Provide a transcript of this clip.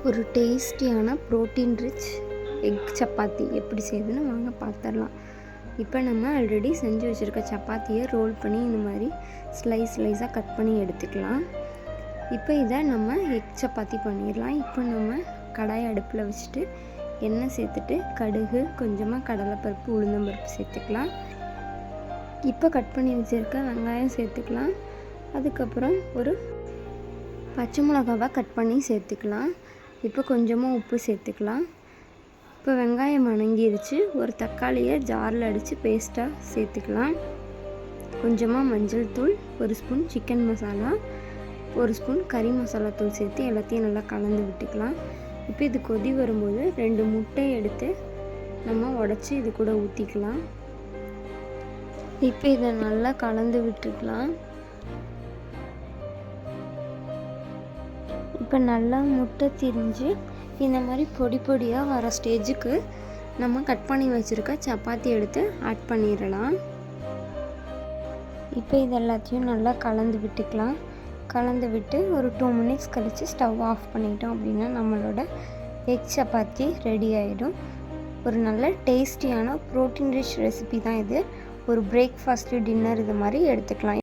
ஒரு டேஸ்டியான protein rich egg chapati எப்படி செய்யுதுன்னு வாங்க பார்த்துடலாம். இப்போ நம்ம ஆல்ரெடி செஞ்சு வச்சுருக்க சப்பாத்தியை ரோல் பண்ணி இந்த மாதிரி ஸ்லைஸாக கட் பண்ணி எடுத்துக்கலாம். இப்போ இதை நம்ம எக் சப்பாத்தி பண்ணிடலாம். இப்போ நம்ம கடாய் அடுப்பில் வச்சுட்டு எண்ணெய் சேர்த்துட்டு கடுகு, கொஞ்சமாக கடலைப்பருப்பு, உளுந்தம்பருப்பு சேர்த்துக்கலாம். இப்போ கட் பண்ணி வச்சுருக்க வெங்காயம் சேர்த்துக்கலாம். அதுக்கப்புறம் ஒரு பச்சை மிளகாவை கட் பண்ணி சேர்த்துக்கலாம். இப்போ கொஞ்சமாக உப்பு சேர்த்துக்கலாம். இப்போ வெங்காயம் வணங்கிருச்சு. ஒரு தக்காளியை ஜாரில் அடித்து பேஸ்ட்டாக சேர்த்துக்கலாம். கொஞ்சமாக மஞ்சள் தூள், ஒரு ஸ்பூன் சிக்கன் மசாலா, ஒரு ஸ்பூன் கறி மசாலா தூள் சேர்த்து எல்லாத்தையும் நல்லா கலந்து விட்டுக்கலாம். இப்போ இது கொதி வரும்போது 2 முட்டையை எடுத்து நம்ம உடச்சி இது கூட ஊற்றிக்கலாம். இப்போ இதை நல்லா கலந்து விட்டுக்கலாம். இப்போ நல்லா முட்டை திரிஞ்சு இந்த மாதிரி பொடி பொடியாக வர ஸ்டேஜுக்கு நம்ம கட் பண்ணி வச்சுருக்க சப்பாத்தி எடுத்து ஆட் பண்ணிடலாம். இப்போ இது எல்லாத்தையும் நல்லா கலந்து விட்டுக்கலாம். கலந்து விட்டு ஒரு 2 மினிட்ஸ் கழித்து ஸ்டவ் ஆஃப் பண்ணிட்டோம் அப்படின்னா நம்மளோட எக் சப்பாத்தி ரெடி ஆகிடும். ஒரு நல்ல டேஸ்டியான ப்ரோட்டீன் ரிச் ரெசிபி தான் இது. ஒரு பிரேக்ஃபாஸ்ட்டு, டின்னர் இது மாதிரி எடுத்துக்கலாம்.